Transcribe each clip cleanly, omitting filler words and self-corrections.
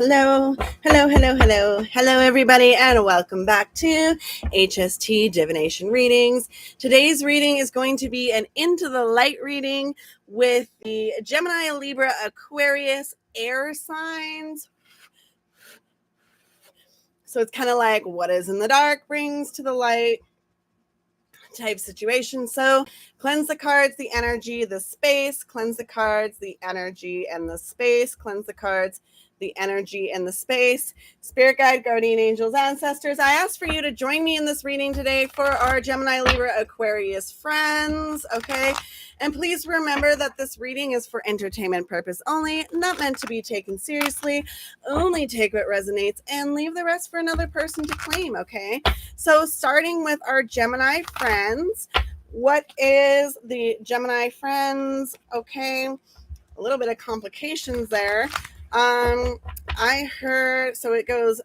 Hello, everybody, and welcome back to HST Divination Readings. Today's reading is going to be an Into the Light reading with the Gemini Libra Aquarius air signs. So it's kind of like what is in the dark brings to the light type situation. So cleanse the cards, the energy, the space, cleanse the cards, the energy, and the space, cleanse the cards, the energy, and the space. Spirit guide, guardian angels, ancestors, I ask for you to join me in this reading today for our Gemini, Libra, Aquarius friends, okay? And please remember that this reading is for entertainment purpose only, not meant to be taken seriously. Only take what resonates and leave the rest for another person to claim, okay? So starting with our Gemini friends, what is the Gemini friends? Okay, a little bit of complications there. I heard, so it goes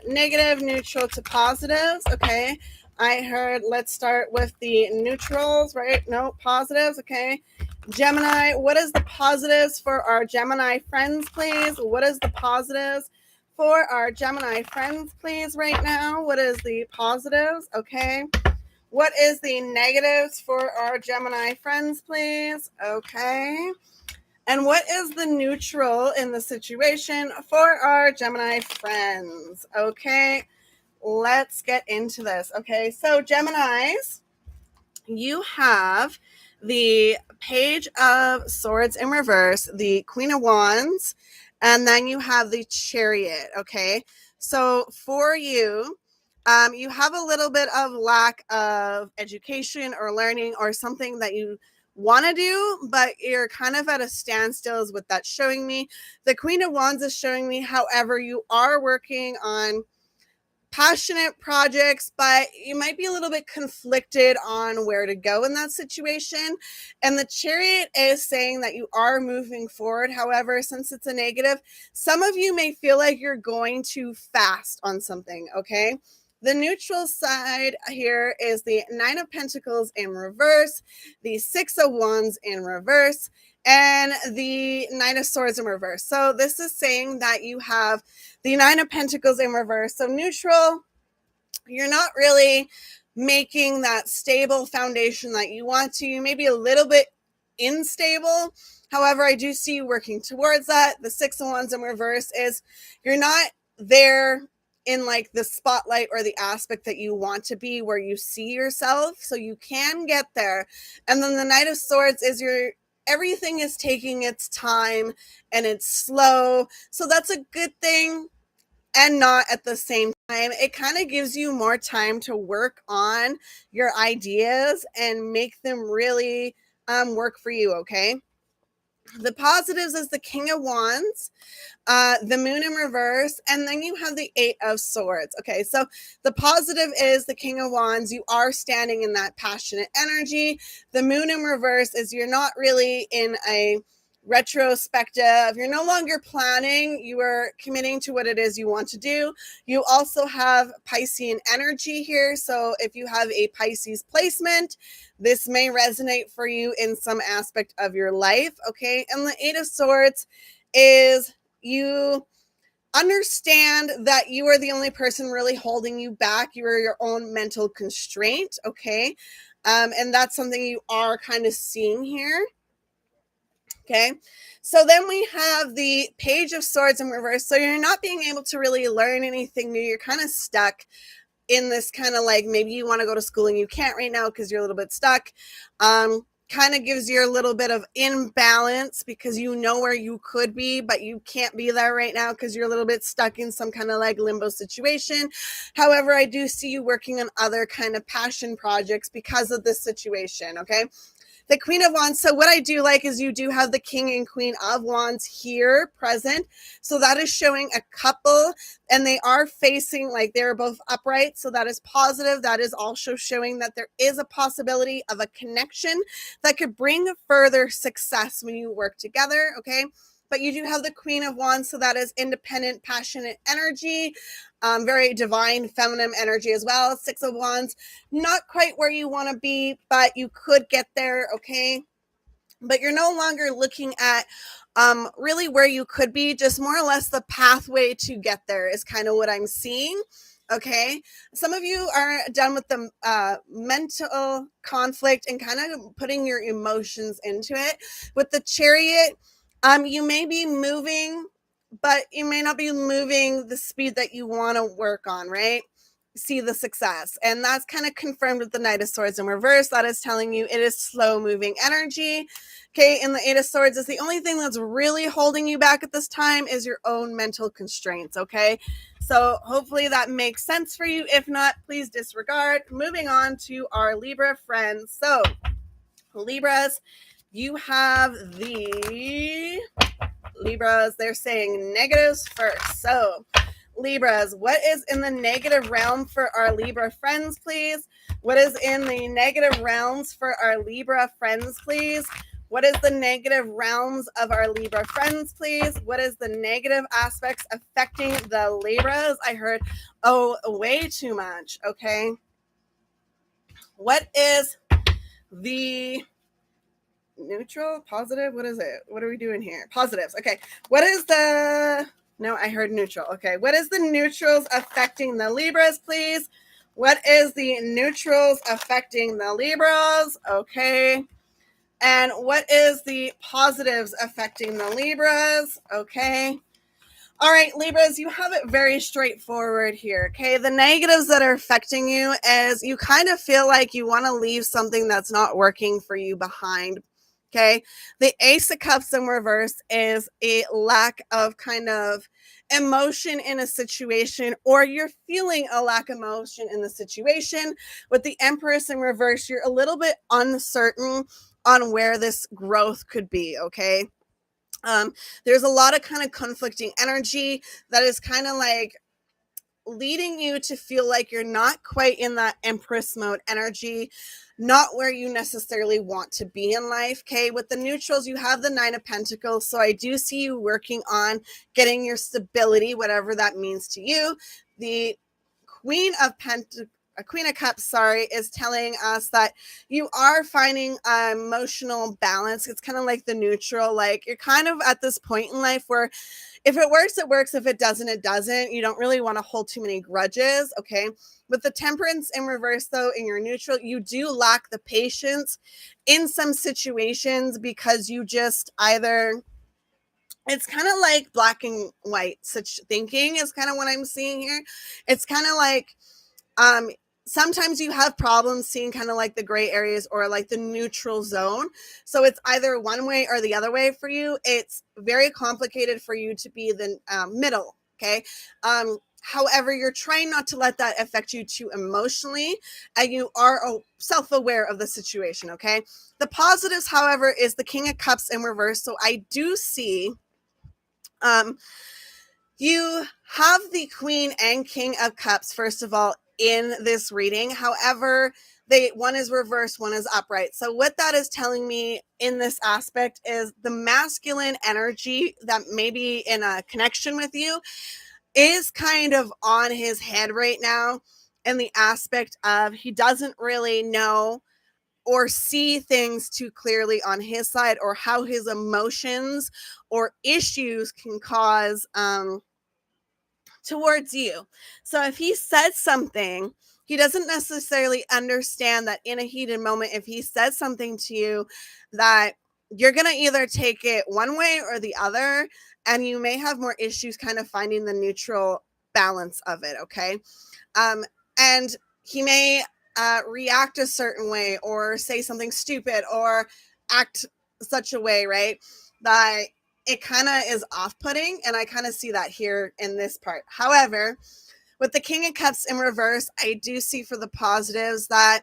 negative, neutral to positives, okay? I heard, let's start with the neutrals, right? No, positives, okay? Gemini, what is the positives for our Gemini friends, please? What is the positives for our Gemini friends, please, right now? What is the positives, okay? What is the negatives for our Gemini friends, please? Okay. And what is the neutral in the situation for our Gemini friends? Okay, let's get into this. Okay, so Geminis, you have the Page of Swords in reverse, the Queen of Wands, and then you have the Chariot. Okay, so for you, you have a little bit of lack of education or learning or something that you want to do, but you're kind of at a standstill is what that's showing me. The Queen of Wands is showing me, however, you are working on passionate projects, but you might be a little bit conflicted on where to go in that situation. And the Chariot is saying that you are moving forward. However, since it's a negative, some of you may feel like you're going too fast on something, okay? The neutral side here is the Nine of Pentacles in reverse, the Six of Wands in reverse, and the Nine of Swords in reverse. So this is saying that you have the Nine of Pentacles in reverse. So neutral, you're not really making that stable foundation that you want to. You may be a little bit unstable. However, I do see you working towards that. The Six of Wands in reverse is you're not there in like the spotlight or the aspect that you want to be where you see yourself. So you can get there. And then the Knight of Swords is everything is taking its time and it's slow. So that's a good thing and not at the same time. It kind of gives you more time to work on your ideas and make them really work for you, okay? The positives is the King of Wands, the Moon in reverse, and then you have the Eight of Swords. Okay, so the positive is the King of Wands. You are standing in that passionate energy. The Moon in reverse is you're not really in a retrospective. You're no longer planning. You are committing to what it is you want to do. You also have Piscean energy here. So if you have a Pisces placement, this may resonate for you in some aspect of your life. Okay. And the Eight of Swords is you understand that you are the only person really holding you back. You are your own mental constraint. Okay. And that's something you are kind of seeing here. Okay, so then we have the Page of Swords in reverse. So you're not being able to really learn anything new. You're kind of stuck in this kind of like, maybe you want to go to school and you can't right now because you're a little bit stuck. Kind of gives you a little bit of imbalance because you know where you could be, but you can't be there right now because you're a little bit stuck in some kind of like limbo situation. However, I do see you working on other kind of passion projects because of this situation, okay? The Queen of Wands. So what I do like is you do have the King and Queen of Wands here present. So that is showing a couple and they are facing like they're both upright. So that is positive. That is also showing that there is a possibility of a connection that could bring further success when you work together. Okay. But you do have the Queen of Wands. So that is independent, passionate energy, very divine, feminine energy as well. Six of Wands, not quite where you want to be, but you could get there, okay? But you're no longer looking at really where you could be, just more or less the pathway to get there is kind of what I'm seeing. Okay. Some of you are done with the mental conflict and kind of putting your emotions into it. With the Chariot, you may be moving, but you may not be moving the speed that you want to work on, right? See the success. And that's kind of confirmed with the Knight of Swords in reverse. That is telling you it is slow moving energy. Okay, and the Eight of Swords is the only thing that's really holding you back at this time is your own mental constraints. Okay, so hopefully that makes sense for you. If not, please disregard. Moving on to our Libra friends. So, Libras, you have the Libras, they're saying negatives first. So, Libras, what is in the negative realm for our Libra friends, please? What is in the negative realms for our Libra friends, please? What is the negative realms of our Libra friends, please? What is the negative aspects affecting the Libras? I heard, oh, way too much. Okay. What is the neutral, positive? What is it? What are we doing here? Positives. Okay. What is the, no, I heard neutral. Okay. What is the neutrals affecting the Libras, please? What is the neutrals affecting the Libras? Okay. And what is the positives affecting the Libras? Okay. All right, Libras, you have it very straightforward here. Okay. The negatives that are affecting you is you kind of feel like you want to leave something that's not working for you behind. Okay. The Ace of Cups in reverse is a lack of kind of emotion in a situation, or you're feeling a lack of emotion in the situation. With the Empress in reverse, you're a little bit uncertain on where this growth could be. Okay. There's a lot of kind of conflicting energy that is kind of like leading you to feel like you're not quite in that Empress mode energy, not where you necessarily want to be in life. Okay, with the neutrals, you have the Nine of Pentacles, so I do see you working on getting your stability, whatever that means to you. The Queen of Cups, sorry, is telling us that you are finding emotional balance. It's kind of like the neutral, like you're kind of at this point in life where if it works, it works. If it doesn't, it doesn't. You don't really want to hold too many grudges. Okay. With the Temperance in reverse, though, in your neutral, you do lack the patience in some situations because you just either, it's kind of like black and white such thinking is kind of what I'm seeing here. It's kind of like, um, sometimes you have problems seeing kind of like the gray areas or like the neutral zone. So it's either one way or the other way for you. It's very complicated for you to be the middle. Okay. However, you're trying not to let that affect you too emotionally, and you are self-aware of the situation. Okay. The positives, however, is the King of Cups in reverse. So I do see, you have the Queen and King of Cups, first of all, in this reading. However, one is reversed, one is upright. So what that is telling me in this aspect is the masculine energy that may be in a connection with you is kind of on his head right now, in the aspect of he doesn't really know or see things too clearly on his side, or how his emotions or issues can cause towards you. So if he says something, he doesn't necessarily understand that in a heated moment, if he says something to you, that you're going to either take it one way or the other, and you may have more issues kind of finding the neutral balance of it. Okay. And he may react a certain way or say something stupid or act such a way, right? That it kind of is off-putting, and I kind of see that here in this part. However, with the King of Cups in reverse, I do see for the positives that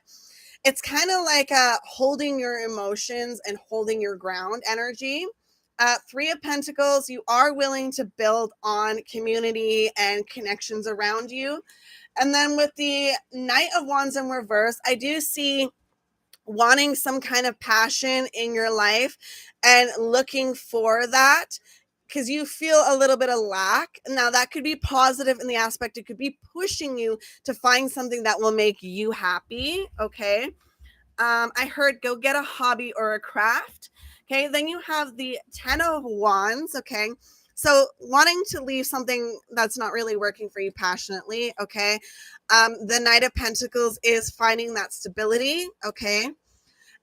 it's kind of like holding your emotions and holding your ground energy. Three of Pentacles, you are willing to build on community and connections around you. And then with the Knight of Wands in reverse, I do see wanting some kind of passion in your life and looking for that because you feel a little bit of lack. Now, that could be positive in the aspect, it could be pushing you to find something that will make you happy. Okay. I heard go get a hobby or a craft. Okay, then you have the 10 of Wands. Okay, so wanting to leave something that's not really working for you passionately. Okay, the Knight of Pentacles is finding that stability. Okay,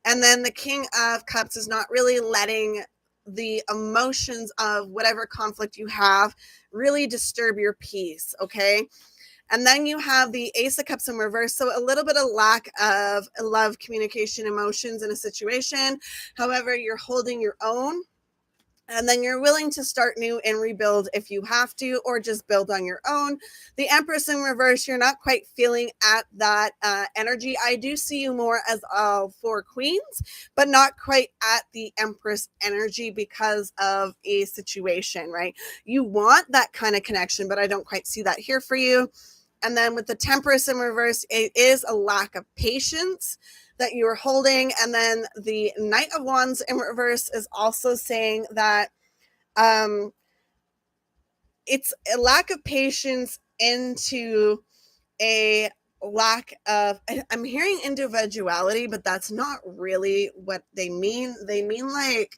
and then the King of Cups is not really letting the emotions of whatever conflict you have really disturb your peace. Okay, and then you have the Ace of Cups in reverse. So a little bit of lack of love, communication, emotions in a situation. However, you're holding your own. And then you're willing to start new and rebuild if you have to, or just build on your own. The Empress in reverse, you're not quite feeling at that energy. I do see you more as four queens, but not quite at the Empress energy because of a situation, right? You want that kind of connection, but I don't quite see that here for you. And then with the Temperance in reverse, it is a lack of patience that you are holding. And then the Knight of Wands in reverse is also saying that it's a lack of patience into a lack of, I'm hearing individuality, but that's not really what they mean. They mean like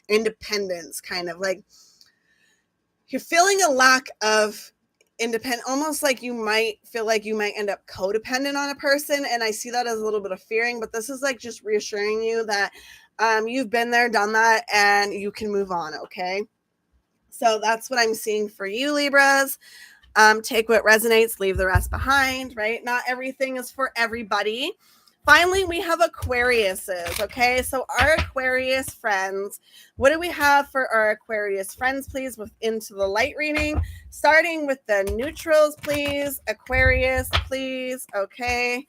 independence, kind of like you're feeling a lack of independent, almost like you might feel like you might end up codependent on a person. And I see that as a little bit of fearing, but this is like just reassuring you that you've been there, done that, and you can move on. Okay, so that's what I'm seeing for you, Libras. Take what resonates, leave the rest behind, right? Not everything is for everybody. Finally, we have Aquariuses, okay? So our Aquarius friends, what do we have for our Aquarius friends, please, with Into the Light reading? Starting with the neutrals, please. Aquarius, please, okay?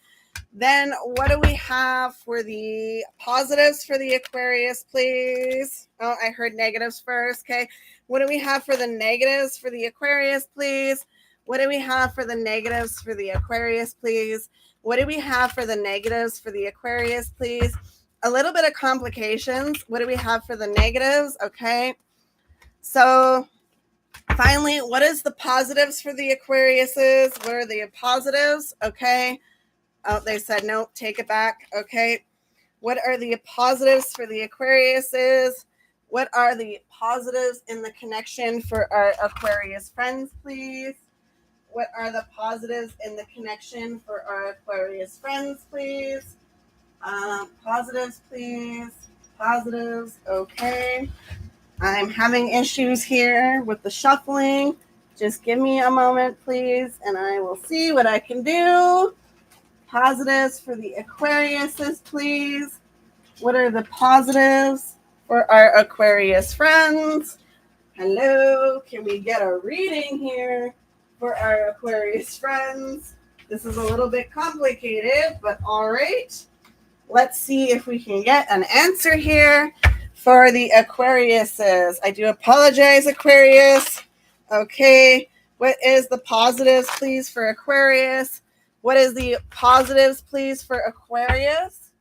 Then what do we have for the positives for the Aquarius, please? Oh, I heard negatives first, okay? What do we have for the negatives for the Aquarius, please? What do we have for the negatives for the Aquarius, please? What do we have for the negatives for the Aquarius, please? A little bit of complications. What do we have for the negatives? Okay. So finally, what is the positives for the Aquariuses? What are the positives? Okay. Oh, they said no, take it back. Okay. What are the positives for the Aquariuses? What are the positives in the connection for our Aquarius friends, please? What are the positives in the connection for our Aquarius friends, please? Positives, please. Positives. Okay. I'm having issues here with the shuffling. Just give me a moment, please, and I will see what I can do. Positives for the Aquariuses, please. What are the positives for our Aquarius friends? Hello, can we get a reading here for our Aquarius friends? This is a little bit complicated, but all right. Let's see if we can get an answer here for the Aquariuses. I do apologize, Aquarius. Okay, what is the positives, please, for Aquarius? What is the positives, please, for Aquarius?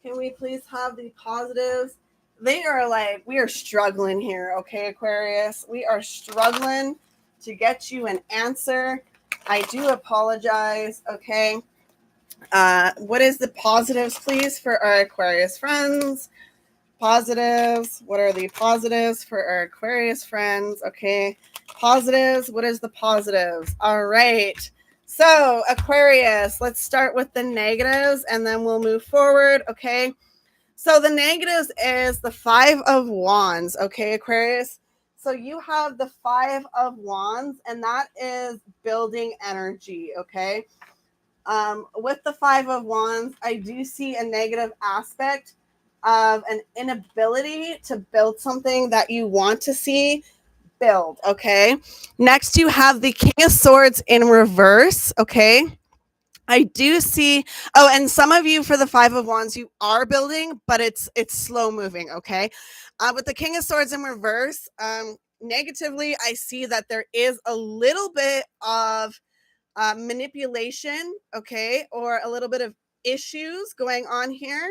Can we please have the positives? They are like, we are struggling here, okay, Aquarius? We are struggling to get you an answer. I do apologize, okay? What is the positives, please, for our Aquarius friends? Positives. What are the positives for our Aquarius friends? Okay. Positives. What is the positives? All right. So, Aquarius, let's start with the negatives and then we'll move forward. Okay. So, the negatives is the Five of Wands. Okay, Aquarius. So, you have the Five of Wands, and that is building energy. Okay. With the Five of Wands, I do see a negative aspect of an inability to build something that you want to see build. Okay. Next, you have the King of Swords in reverse. Okay. I do see. Oh, and some of you for the Five of Wands, you are building, but it's slow moving. Okay. With the King of Swords in reverse, negatively, I see that there is a little bit of manipulation, okay, or a little bit of issues going on here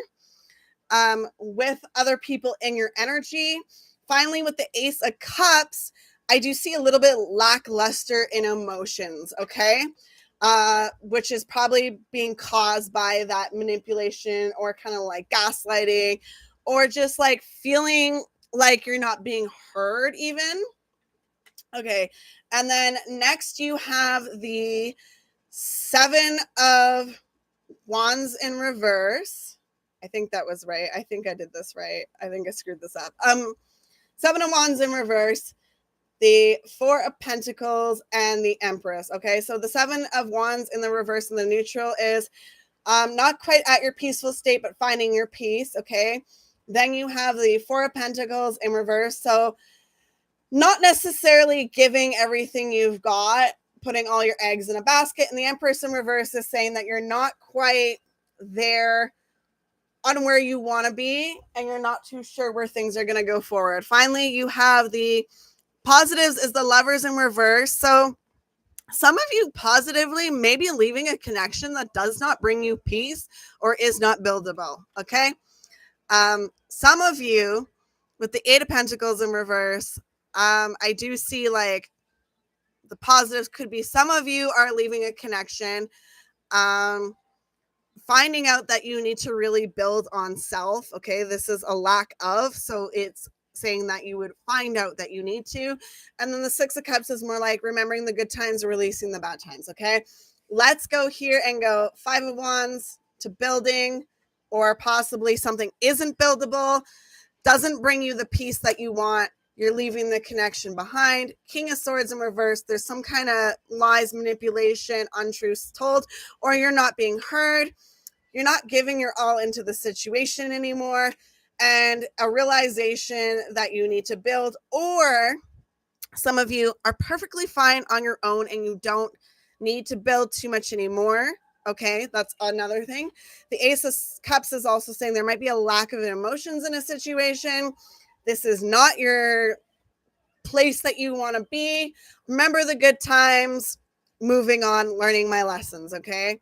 with other people in your energy. Finally, with the Ace of Cups, I do see a little bit lackluster in emotions, okay, which is probably being caused by that manipulation or kind of like gaslighting or just like feeling like you're not being heard even. Okay. And then next you have the 7 of Wands in reverse. I think that was right. I think I did this right. I think I screwed this up. 7 of Wands in reverse, the 4 of Pentacles, and the Empress. Okay, so the 7 of Wands in the reverse and the neutral is not quite at your peaceful state, but finding your peace. Okay, then you have the 4 of Pentacles in reverse. So not necessarily giving everything you've got, putting all your eggs in a basket. And the Empress in reverse is saying that you're not quite there on where you want to be, and you're not too sure where things are going to go forward. Finally, you have the positives is the Lovers in reverse. So some of you positively may be leaving a connection that does not bring you peace or is not buildable. Okay. Some of you with the 8 of Pentacles in reverse, I do see like the positives could be some of you are leaving a connection, finding out that you need to really build on self. Okay, this is a lack of, so it's saying that you would find out that you need to. And then the 6 of Cups is more like remembering the good times, releasing the bad times. Okay, let's go here and go 5 of Wands to building, or possibly something isn't buildable, doesn't bring you the peace that you want. You're leaving the connection behind. King of Swords in reverse. There's some kind of lies, manipulation, untruths told, or you're not being heard. You're not giving your all into the situation anymore. And a realization that you need to build, or some of you are perfectly fine on your own and you don't need to build too much anymore. Okay, that's another thing. The Ace of Cups is also saying there might be a lack of emotions in a situation. This is not your place that you want to be. Remember the good times, moving on, learning my lessons. Okay,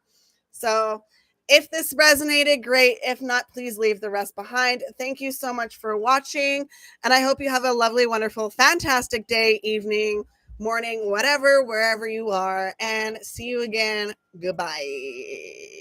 so if this resonated, great. If not, please leave the rest behind. Thank you so much for watching, and I hope you have a lovely, wonderful, fantastic day, evening, morning, whatever, wherever you are, and see you again. Goodbye.